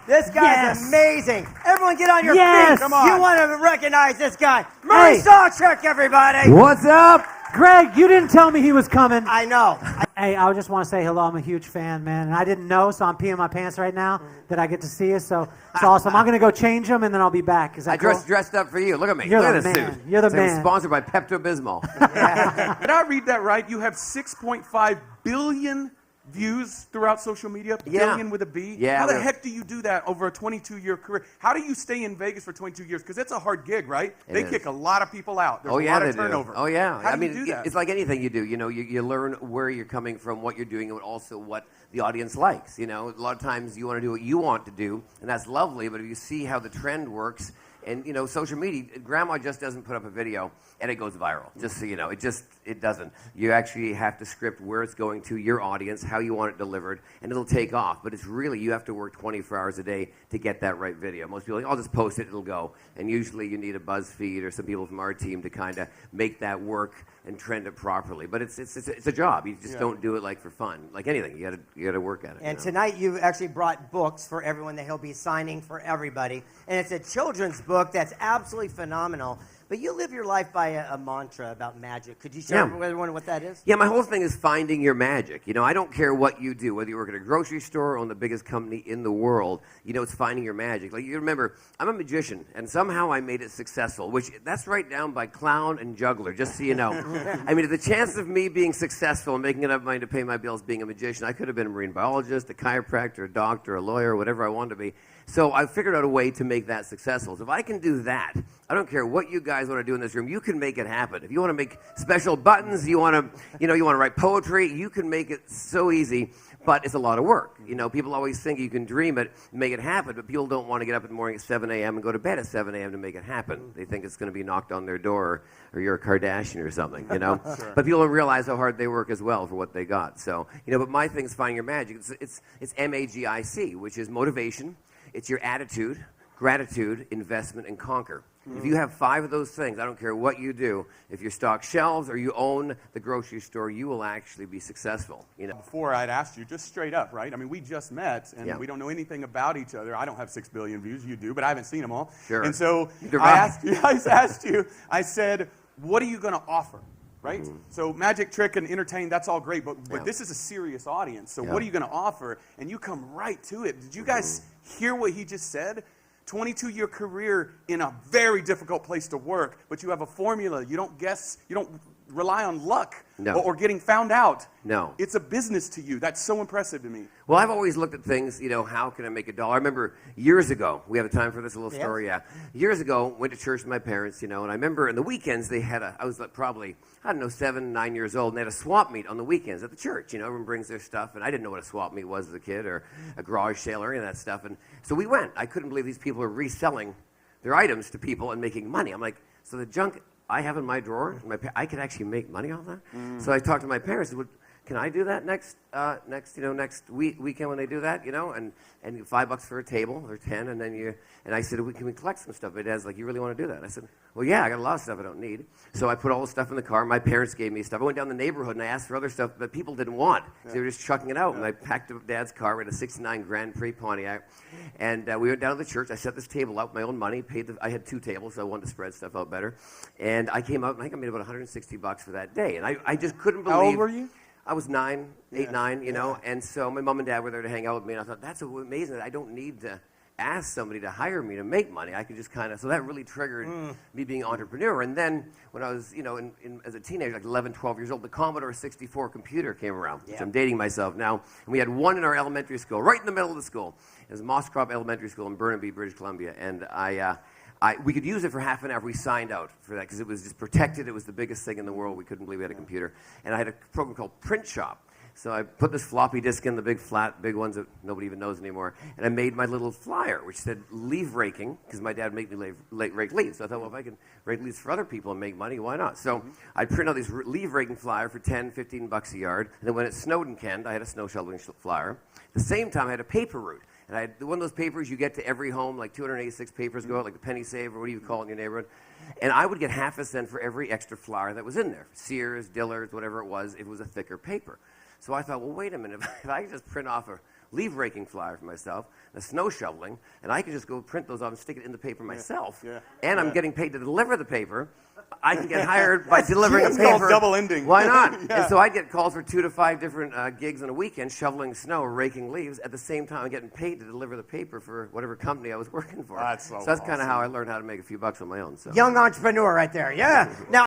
This guy's amazing. Everyone get on your feet. Come on. You want to recognize this guy. Murray SawChuck, everybody. What's up? Greg, you didn't tell me he was coming. I know. Hey, I just want to say hello. I'm a huge fan, man. And I didn't know, so I'm peeing my pants right now that I get to see you. So it's awesome. I'm going to go change them, and then I'll be back. Is that cool? Dressed up for you. Look at me. You're Look the at this man. suit. You're the man. Sponsored by Pepto-Bismol. Did I read that right? You have 6.5 billion views throughout social media, billion with a B. Yeah. How the heck do you do that over a 22-year career? How do you stay in Vegas for 22 years? Because it's a hard gig, right? They kick a lot of people out. There's a lot of turnover. Oh, yeah. How do you do that? It's like anything you do. You know, you learn where you're coming from, what you're doing, and also what the audience likes. You know, a lot of times you want to do what you want to do, and that's lovely, but if you see how the trend works, and, you know, social media, grandma just doesn't put up a video and it goes viral. Just so you know, it doesn't. You actually have to script where it's going to, your audience, how you want it delivered, and it'll take off. But it's really, you have to work 24 hours a day to get that right video. Most people are like, I'll just post it, it'll go. And usually you need a BuzzFeed or some people from our team to kind of make that work and trend it properly. But it's a job. You just don't do it like for fun. Like anything, you gotta work at it. And tonight you actually brought books for everyone that he'll be signing for everybody. And it's a children's book that's absolutely phenomenal. But you live your life by a mantra about magic. Could you share with everyone what that is? Yeah, my whole thing is finding your magic. You know, I don't care what you do, whether you work at a grocery store or on the biggest company in the world, you know, it's finding your magic. Like, you remember, I'm a magician, and somehow I made it successful, which that's right down by clown and juggler, just so you know. I mean, the chance of me being successful and making enough money to pay my bills being a magician, I could have been a marine biologist, a chiropractor, a doctor, a lawyer, whatever I wanted to be. So I figured out a way to make that successful. So if I can do that, I don't care what you guys want to do in this room, you can make it happen. If you want to make special buttons, you want to write poetry, you can make it so easy, but it's a lot of work. You know, people always think you can dream it, make it happen, but people don't want to get up in the morning at 7 a.m. and go to bed at 7 a.m. to make it happen. They think it's going to be knocked on their door, or you're a Kardashian or something, you know? Sure. But people don't realize how hard they work as well for what they got. So, you know, but my thing is finding your magic. It's MAGIC, which is motivation. It's your attitude, gratitude, investment, and conquer. If you have 5 of those things, I don't care what you do, if you stock shelves or you own the grocery store, you will actually be successful. You know. Before I'd asked you, just straight up, right? I mean, we just met, and we don't know anything about each other. I don't have 6 billion views. You do, but I haven't seen them all. Sure. And so I asked you, I said, what are you going to offer? Right? So magic, trick, and entertain, that's all great, but this is a serious audience. So what are you going to offer? And you come right to it. Did you guys hear what he just said? 22-year career in a very difficult place to work, but you have a formula. You don't guess, you don't rely on luck or getting found out. No. It's a business to you. That's so impressive to me. Well, I've always looked at things, you know, how can I make $1? I remember years ago, we have time for this little story, Years ago, went to church with my parents, you know, and I remember on the weekends they had I was probably, 7, 9 years old, and they had a swap meet on the weekends at the church. You know, everyone brings their stuff, and I didn't know what a swap meet was as a kid, or a garage sale or any of that stuff. And so we went. I couldn't believe these people are reselling their items to people and making money. I'm like, so the junk I have in my drawer, I could actually make money off that? So I talked to my parents, and can I do that next weekend when they do that, you know, and $5 for a table or 10, and then I said, can we collect some stuff? My dad's like, you really want to do that? I said, well, yeah, I got a lot of stuff I don't need. So I put all the stuff in the car. My parents gave me stuff. I went down the neighborhood and I asked for other stuff that people didn't want. So they were just chucking it out. And I packed up Dad's car. We had a '69 Grand Prix Pontiac, and we went down to the church. I set this table out with my own money. I had 2 tables, so I wanted to spread stuff out better. And I came out, and I think I made about $160 for that day. And I just couldn't believe. How old were you? I was 9, 9, you know, and so my mom and dad were there to hang out with me, and I thought, that's amazing that I don't need to ask somebody to hire me to make money. I could just so that really triggered me being an entrepreneur. And then when I was, you know, as a teenager, like 11, 12 years old, the Commodore 64 computer came around, which I'm dating myself now, and we had one in our elementary school, right in the middle of the school. It was Moss Crop Elementary School in Burnaby, British Columbia, and we could use it for half an hour. We signed out for that because it was just protected. It was the biggest thing in the world. We couldn't believe we had a computer. And I had a program called Print Shop. So I put this floppy disk in, the big ones that nobody even knows anymore, and I made my little flyer, which said leaf raking, because my dad would make me rake leaves. So I thought, well, if I can rake leaves for other people and make money, why not? So I'd print out these leaf raking flyer for $10, $15 a yard, and then when it snowed in Canada, I had a snow shoveling flyer. At the same time, I had a paper route. And I had one of those papers you get to every home, like 286 papers go out, like the penny saver, what do you call it in your neighborhood? And I would get half a cent for every extra flyer that was in there. Sears, Dillard's, whatever it was a thicker paper. So I thought, well, wait a minute, if I could just print off a leaf raking flyer for myself, a snow shoveling, and I can just go print those off and stick it in the paper myself. Yeah. And I'm getting paid to deliver the paper. I can get hired by delivering It's a paper. called double ending. Why not? Yeah. And so I'd get calls for 2 to 5 different gigs in a weekend, shoveling snow, raking leaves. At the same time, I'm getting paid to deliver the paper for whatever company I was working for. That's so that's kind of awesome. how I learned how to make a few bucks on my own. So. Young entrepreneur right there. Yeah. Now.